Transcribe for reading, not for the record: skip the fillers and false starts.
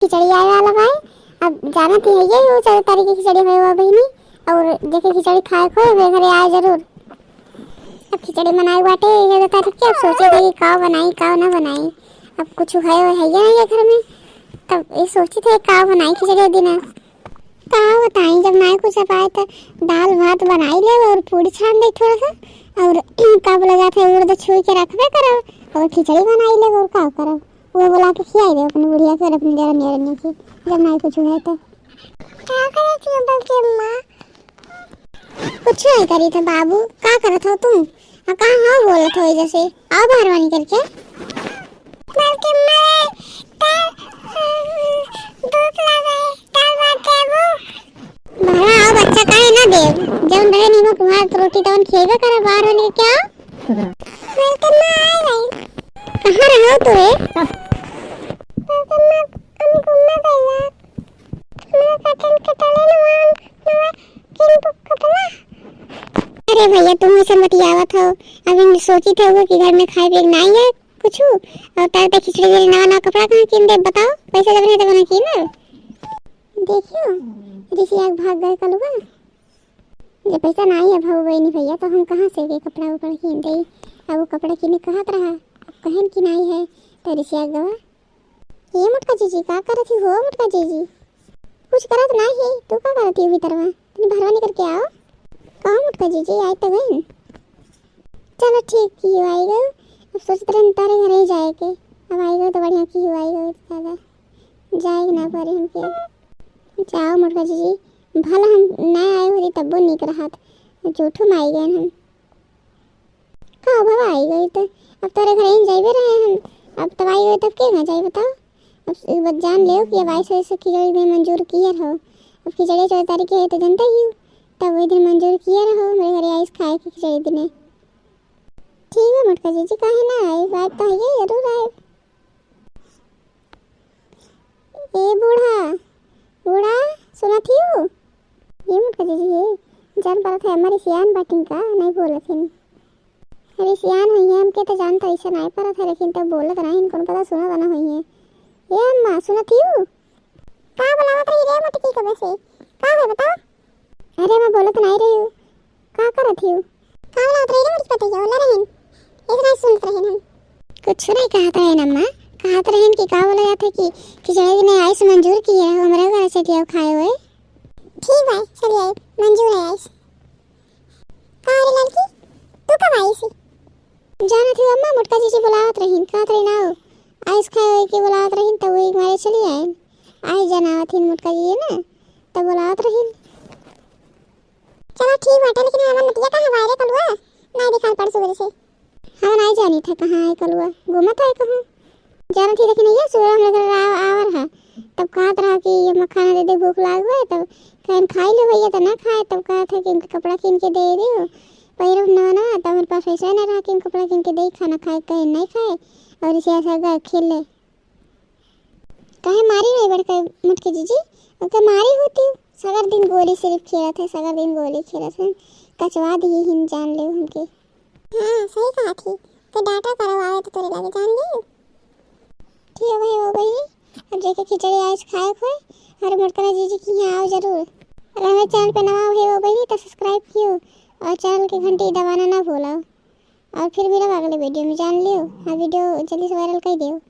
खिचड़ी आए वाला भाई। अब जाना थी है ये वो 4 तारीख की खिचड़ी है वो बहनी। और देखे खिचड़ी खाए को मेरे घरे आए जरूर। अब खिचड़ी बनाई बाटे 11 तारीख की। अब सोचे थे कि काव बनाई काव ना बनाई। अब कुछ है या नहीं है घर में। तब ये सोची थे काव बनाई खिचड़ी दिन। कहा बताई जब ना कुछ पाए तो दाल भात बनाई ले और पूड़ी छान दे थोड़ा सा। और का बोला जाता है उड़द छुई के रखबे करो और खिचड़ी बनाई ले और का करो। वो बोला के खिलाई दे अपने बुढ़िया के और अपने जरा नेरने की जब ना कुछ है तो क्या करे थी बल्कि अम्मा कुछ नहीं करी थे बाबू का करत हो तुम। कहाँ हो बोलत हो जैसे आओ बाहरवानी करके बल्कि मैं भूख लगा है दाल भात है वो बाहर आओ बच्चा काहे ना दे जब रहे नीमक भात रोटी तवन खेबे करे बाहर होने के क्या बल्कि मैं आई भाई कहाँ रहो तू रे बल्कि मैं हम घूमने गया मैं कटन कटले नवा किन कपड़ा। अरे भैया तुम ऐसा मत आवत हो। अभी सोची थे वो कि घर में खाए पिए नहीं है कुछ और तार खिचड़ी के नवा नवा कपड़ा कहाँ किन दे बताओ पैसा जब रहे तो बना की ना देखियो ऋषि आग भाग गए कलुआ जब पैसा नहीं है भाव बहनी भैया तो हम कहाँ से कपड़ा ऊपर किन दे। अब वो कपड़ा किने कहत रहा कहन की नहीं है तो ऋषि आग गवा ये मुटका जीजी का करत थी हो मुटका जीजी कुछ करत नहीं है तू का करत थी भीतर में तुम भरवा निकल के आओ कहाँ मुटका जीजी आई तो गई चलो ठीक की आई गए। अब सोचते रहे तारे घर ही जाए के अब आई गए तो बढ़िया की आई गए ज़्यादा जाए ना पारे हम जाओ मुटका जीजी भला हम ना आए हो तब वो निक रहा था झूठो में आई गए हम कहाँ भवा आई गई तो अब तारे घर ही जाए रहे हम अब तब आई गए तब क्या जाए बताओ। अब जान ले कि अब ऐसे खिचड़ी में मंजूर किए रहो अब खिचड़ी 4 तारीख की है तो जनता ही तब वही दिन मंजूर किए रहो मेरे घरे आइस खाए की खिचड़ी दिने ठीक है मुटका जीजी काहे ना आए बात तो है जरूर आए। ए बूढ़ा बूढ़ा सुना थी हो ये मुटका जीजी है जान पड़ा था हमारी सियान बाटिंग का नहीं बोला थी अरे सियान हुई है हमके तो जानता ऐसा नहीं पड़ा था लेकिन तब बोला तो नहीं इनको पता सुना बना हुई है ये अम्मा सुना थी हो का बुलावत रही रे मुटकी कब से का है बताओ। अरे मैं बोलत नहीं रही हूँ का करत हूँ का बुलावत रही रे मुझे पता है ओला रहन इतना सुनत रहन हम कुछ नहीं कहत रहन अम्मा कहत रहन कि का बोला जाता कि खिचड़ी ने आइस मंजूर किया है हमारे घर से दिया खाए हुए ठीक है चलिए मंजूर है आइस का रे लड़की तू कब आई सी जाना थी अम्मा मुटका जीजी बुलावत रहन कहत रही ना आइस खाए के बुलावत रही तब वही मारे चली आए आई जाना थी मुटका जी ना तब बुलावत रही चलो ठीक बाटे लेकिन हमारा नतिया कहाँ बाहर कलुआ नहीं दिखाई पड़ सुबह से हम नहीं जानी था कहाँ है कलुआ घूमत है कहाँ जाना थी लेकिन ये सुबह हम लोग आवर है तब कहत रहा कि ये मखाना दे दे भूख लाग गए तब कहन खाई लो भैया तो ना खाए तब कहा था कि इनका कपड़ा किन के दे दियो पैर ना ना तब मेरे पास पैसा नहीं रहा कि इनका कपड़ा किन के दे खाना खाए कहीं नहीं खाए और इसे ऐसा गए खेल ले कहे मारी नहीं बड़का मुटकी जीजी ओके मारी होती सगर दिन गोली सिर्फ खेला था सगर दिन गोली खेला था कचवा दी हिन जान ले हमके हाँ सही कहा थी तो डाटा करवाए तो तेरे लगे जान ले ठीक है भाई वो भाई अब जेके खिचड़ी आइस खाए खोए और मुटका जीजी की यहाँ आओ जरूर अगर हमें चैनल पे नवा हो भाई तो सब्सक्राइब कियो और चैनल की घंटी दबाना ना भूलो और फिर मिलो अगले वीडियो में जान लियो हाँ वीडियो जल्दी से वायरल कर दियो।